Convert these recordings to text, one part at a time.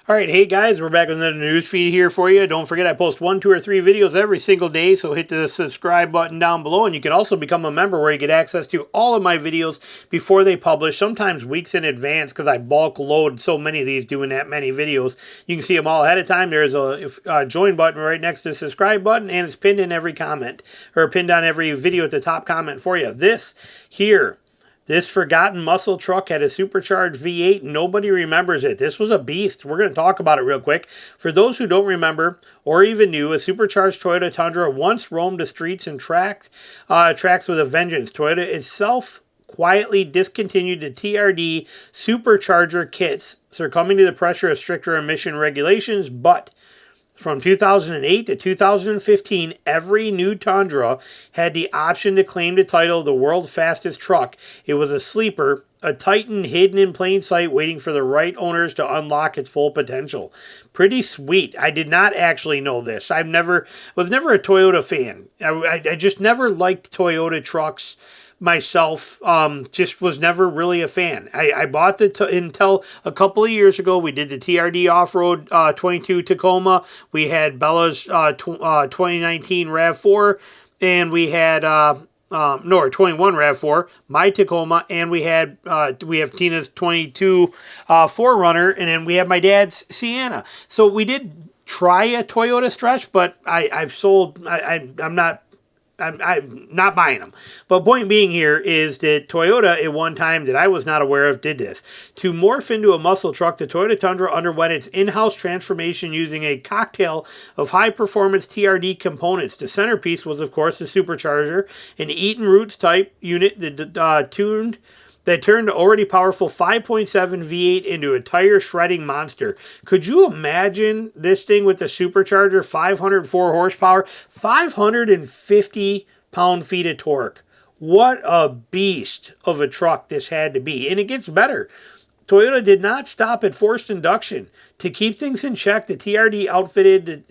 All right, hey guys, we're back with another news feed here for you. Don't forget I post 1, 2, or 3 videos every single day, so hit the subscribe button down below, and you can also become a member where you get access to all of my videos before they publish, sometimes weeks in advance because I bulk load so many of these doing that many videos. You can see them all ahead of time. There's a join button right next to the subscribe button, and it's pinned in every comment, or pinned on every video at the top comment for you. This forgotten muscle truck had a supercharged V8. Nobody remembers it. This was a beast. We're going to talk about it real quick. For those who don't remember or even knew, a supercharged Toyota Tundra once roamed the streets and tracks with a vengeance. Toyota itself quietly discontinued the TRD supercharger kits, succumbing to the pressure of stricter emission regulations, but from 2008 to 2015, every new Tundra had the option to claim the title of the world's fastest truck. It was a sleeper, a titan hidden in plain sight, waiting for the right owners to unlock its full potential. Pretty sweet. I did not actually know this. Was never a Toyota fan. I just never liked Toyota trucks myself. Just was never really a fan. I bought until a couple of years ago. We did the TRD off-road 22 Tacoma. We had Bella's 2019 RAV4, and we had 21 RAV4, my Tacoma, and we have Tina's 22 4Runner, and then we have my dad's Sienna. So we did try a Toyota stretch, but I'm not buying them. But point being here is that Toyota, at one time that I was not aware of, did this. To morph into a muscle truck, the Toyota Tundra underwent its in-house transformation using a cocktail of high-performance TRD components. The centerpiece was, of course, the supercharger, an Eaton Roots type unit that turned the already powerful 5.7 V8 into a tire-shredding monster. Could you imagine this thing with the supercharger, 504 horsepower, 550 pound-feet of torque? What a beast of a truck this had to be. And it gets better. Toyota did not stop at forced induction. To keep things in check, the TRD outfitted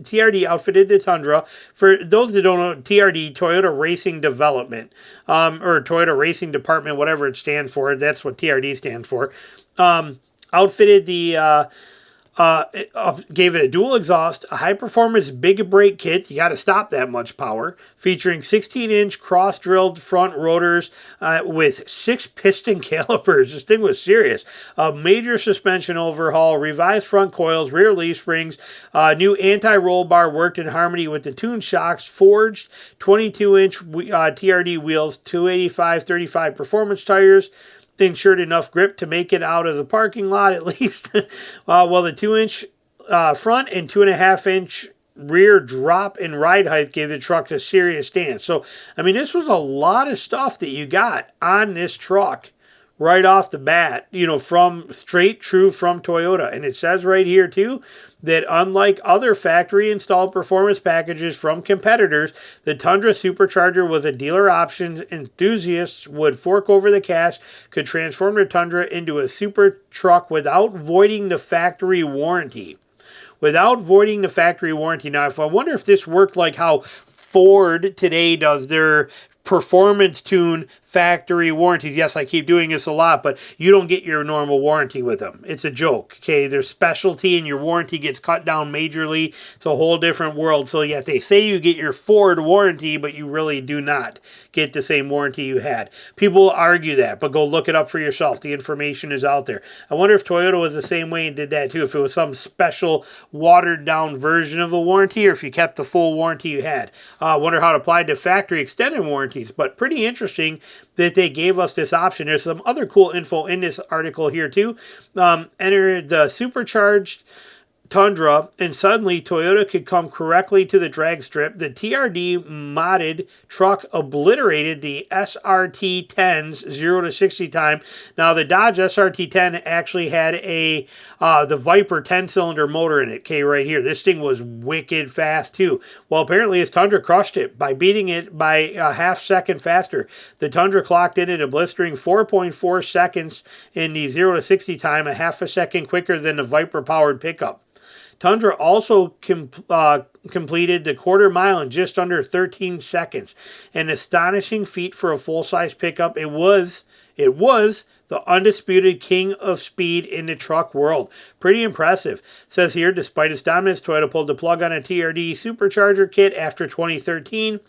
the Tundra. For those that don't know, TRD, Toyota Racing Development, or Toyota Racing Department, whatever it stands for, that's what TRD stands for, outfitted the... gave it a dual exhaust, a high-performance big brake kit. You got to stop that much power. Featuring 16-inch cross-drilled front rotors with 6 piston calipers. This thing was serious. A major suspension overhaul, revised front coils, rear leaf springs, new anti-roll bar worked in harmony with the tuned shocks, forged 22-inch TRD wheels, 285/35 performance tires, ensured enough grip to make it out of the parking lot at least. Well, the 2-inch front and 2.5-inch rear drop in ride height gave the truck a serious stance. So, I mean, this was a lot of stuff that you got on this truck right off the bat, from Toyota. And it says right here too that unlike other factory installed performance packages from competitors, the Tundra Supercharger with a dealer options enthusiasts would fork over the cash, could transform the Tundra into a super truck without voiding the factory warranty. Now, if I wonder if this worked like how Ford today does their performance tune factory warranties. Yes, I keep doing this a lot, but you don't get your normal warranty with them. It's a joke, okay? There's specialty and your warranty gets cut down majorly. It's a whole different world. So yet they say you get your Ford warranty, but you really do not get the same warranty you had. People argue that, but go look it up for yourself. The information is out there. I wonder if Toyota was the same way and did that too, if it was some special watered down version of a warranty or if you kept the full warranty you had. I wonder how it applied to factory extended warranties, but pretty interesting that they gave us this option. There's some other cool info in this article here too. Enter the supercharged Tundra, and suddenly Toyota could come correctly to the drag strip. The TRD modded truck obliterated the SRT-10's 0 to 60 time. Now, the Dodge SRT-10 actually had the Viper 10-cylinder motor in it. Okay, right here. This thing was wicked fast too. Well, apparently his Tundra crushed it by beating it by a half second faster. The Tundra clocked in at a blistering 4.4 seconds in the 0 to 60 time, a half a second quicker than the Viper-powered pickup. Tundra also completed the quarter mile in just under 13 seconds. An astonishing feat for a full-size pickup. It was It was the undisputed king of speed in the truck world. Pretty impressive. It says here, despite its dominance, Toyota pulled the plug on a TRD supercharger kit after 2013.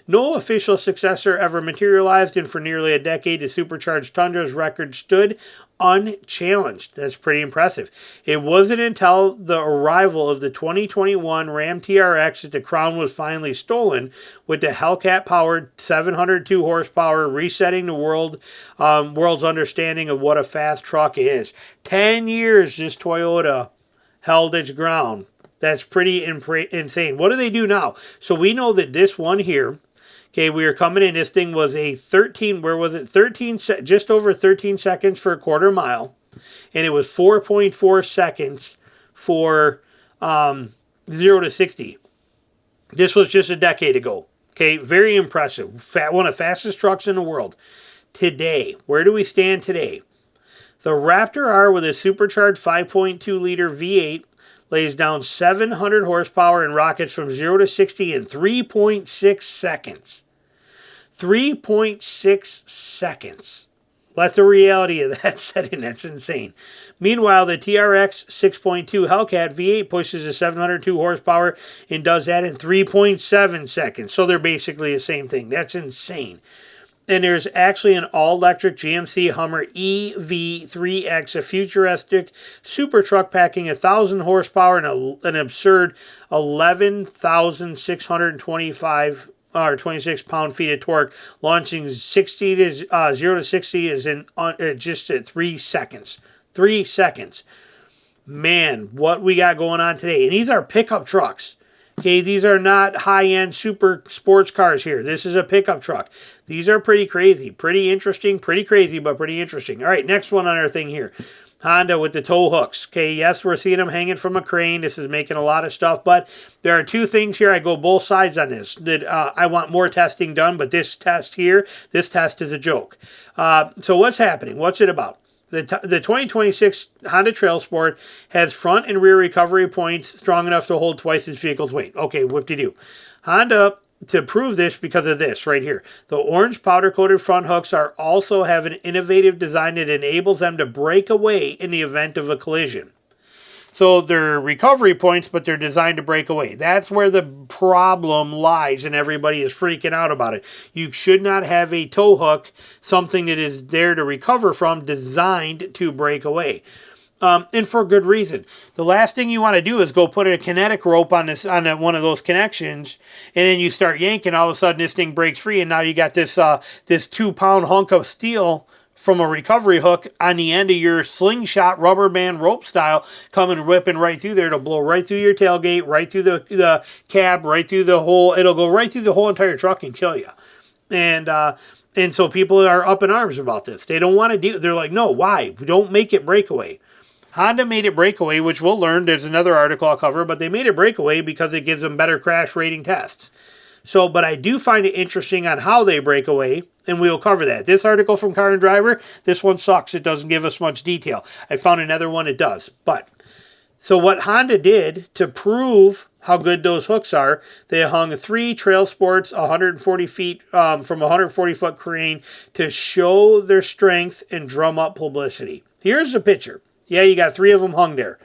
No official successor ever materialized, and for nearly a decade, the Supercharged Tundra's record stood unchallenged. That's pretty impressive. It wasn't until the arrival of the 2021 Ram TRX that the crown was finally stolen, with the Hellcat-powered 702 horsepower resetting the world's understanding of what a fast truck is. 10 years this Toyota held its ground. That's pretty insane. What do they do now? So we know that this one here, okay, we were coming in. This thing was a 13, where was it? Just over 13 seconds for a quarter mile. And it was 4.4 seconds for 0 to 60. This was just a decade ago. Okay, very impressive. One of the fastest trucks in the world. Today, where do we stand today? The Raptor R with a supercharged 5.2 liter V8 lays down 700 horsepower and rockets from 0 to 60 in 3.6 seconds. 3.6 seconds. That's the reality of that setting. That's insane. Meanwhile, the TRX 6.2 Hellcat V8 pushes a 702 horsepower and does that in 3.7 seconds. So they're basically the same thing. That's insane. And there's actually an all-electric GMC Hummer EV3X, a futuristic super truck packing 1,000 horsepower and an absurd 11,625 or 26 pound-feet of torque, launching 0 to 60 is in just at 3 seconds. 3 seconds. Man, what we got going on today. And these are pickup trucks. Okay, these are not high-end super sports cars here. This is a pickup truck. These are pretty crazy, pretty interesting, pretty crazy, but pretty interesting. All right, next one on our thing here. Honda with the tow hooks. Okay, yes, we're seeing them hanging from a crane. This is making a lot of stuff, but there are two things here. I go both sides on this. That I want more testing done, but this test here, this test is a joke. So what's happening? What's it about? The 2026 Honda Trail Sport has front and rear recovery points strong enough to hold twice its vehicle's weight. Okay, whoop-de-doo. Honda, to prove this because of this right here, the orange powder-coated front hooks also have an innovative design that enables them to break away in the event of a collision. So they're recovery points, but they're designed to break away. That's where the problem lies, and everybody is freaking out about it. You should not have a tow hook, something that is there to recover from, designed to break away. And for good reason. The last thing you want to do is go put a kinetic rope on one of those connections, and then you start yanking. All of a sudden, this thing breaks free, and now you got this 2-pound hunk of steel from a recovery hook on the end of your slingshot rubber band rope style coming whipping right through there. It'll blow right through your tailgate, right through the cab, right through the whole. It'll go right through the whole entire truck and kill you. And so people are up in arms about this. They don't want to do. They're like, no, why? Don't make it breakaway. Honda made it breakaway, which we'll learn. There's another article I'll cover, but they made it breakaway because it gives them better crash rating tests. So, but I do find it interesting on how they break away, and we'll cover that. This article from Car and Driver, this one sucks. It doesn't give us much detail. I found another one it does. But, so what Honda did to prove how good those hooks are, they hung 3 Trail Sports 140 feet from a 140-foot crane to show their strength and drum up publicity. Here's the picture. Yeah, you got 3 of them hung there.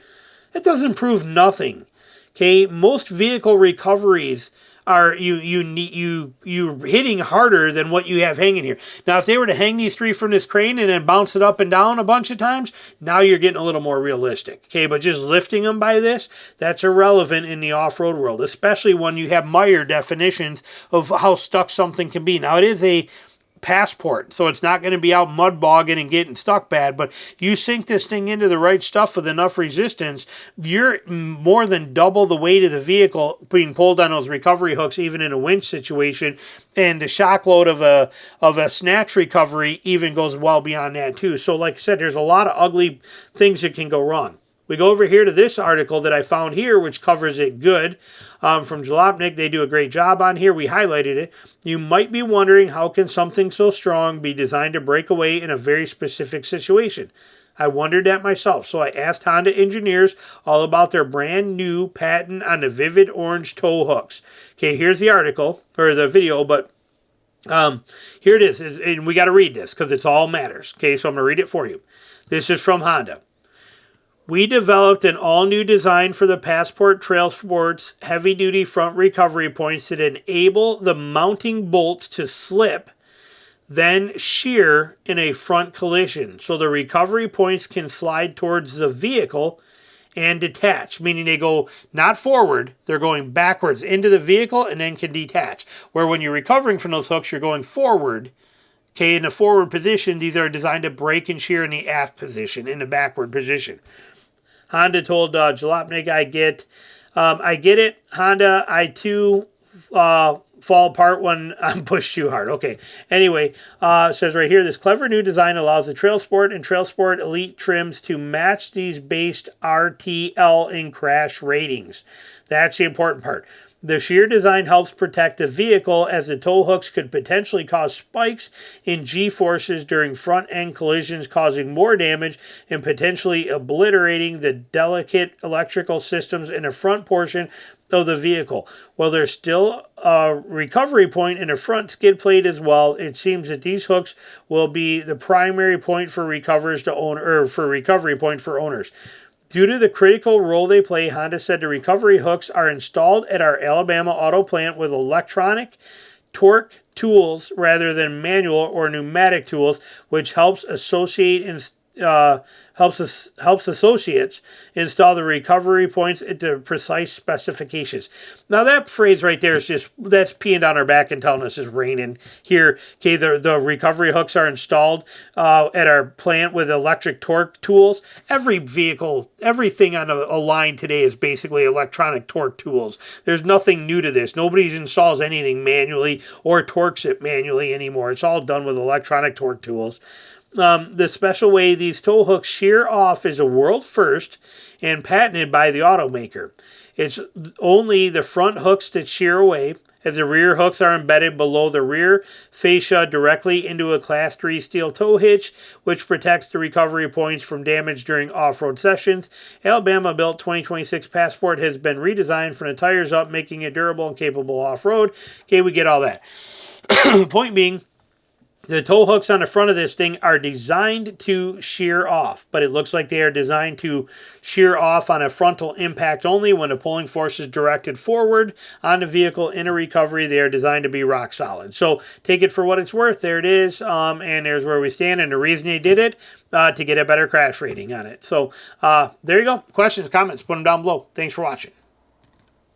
It doesn't prove nothing. Okay, most vehicle recoveries are you hitting harder than what you have hanging here. Now, if they were to hang these 3 from this crane and then bounce it up and down a bunch of times, now you're getting a little more realistic. Okay, but just lifting them by this, that's irrelevant in the off-road world, especially when you have Meyer definitions of how stuck something can be. Now, it is a passport, so it's not going to be out mud bogging and getting stuck bad, but you sink this thing into the right stuff with enough resistance, you're more than double the weight of the vehicle being pulled on those recovery hooks, even in a winch situation, and the shock load of a snatch recovery even goes well beyond that too. So like I said, there's a lot of ugly things that can go wrong. We go over here to this article that I found here, which covers it good. From Jalopnik, they do a great job on here. We highlighted it. You might be wondering, how can something so strong be designed to break away in a very specific situation? I wondered that myself, so I asked Honda engineers all about their brand new patent on the vivid orange tow hooks. Okay, here's the article, or the video, but Here it is, and we got to read this because it's all matters. Okay, so I'm going to read it for you. This is from Honda. We developed an all-new design for the Passport Trail Sports heavy-duty front recovery points that enable the mounting bolts to slip, then shear in a front collision. So the recovery points can slide towards the vehicle and detach, meaning they go not forward, they're going backwards into the vehicle and then can detach. Where when you're recovering from those hooks, you're going forward. Okay, in the forward position, these are designed to brake and shear in the aft position, in the backward position. Honda told Jalopnik, I get it. Honda, I too fall apart when I'm pushed too hard. Okay. Anyway, it says right here, this clever new design allows the Trail Sport and Trail Sport Elite trims to match these based RTL and crash ratings. That's the important part. The shear design helps protect the vehicle as the tow hooks could potentially cause spikes in G-forces during front-end collisions, causing more damage and potentially obliterating the delicate electrical systems in the front portion of the vehicle. While there's still a recovery point in the front skid plate as well, it seems that these hooks will be the primary point for recovery point for owners. Due to the critical role they play, Honda said the recovery hooks are installed at our Alabama auto plant with electronic torque tools rather than manual or pneumatic tools, which helps associates install the recovery points into precise specifications. Now that phrase right there is that's peeing down our back and telling us it's raining here. Okay, the recovery hooks are installed at our plant with electric torque tools. Every vehicle, everything on a line today is basically electronic torque tools. There's nothing new to this. Nobody installs anything manually or torques it manually anymore. It's all done with electronic torque tools. The special way these tow hooks shear off is a world first and patented by the automaker. It's only the front hooks that shear away, as the rear hooks are embedded below the rear fascia directly into a Class 3 steel tow hitch, which protects the recovery points from damage during off-road sessions. Alabama-built 2026 Passport has been redesigned from the tires up, making it durable and capable off-road. Okay, we get all that. Point being, the tow hooks on the front of this thing are designed to shear off, but it looks like they are designed to shear off on a frontal impact only. When the pulling force is directed forward on the vehicle in a recovery, they are designed to be rock solid. So take it for what it's worth. There it is, and there's where we stand, and the reason they did it, to get a better crash rating on it. So there you go. Questions, comments, put them down below. Thanks for watching.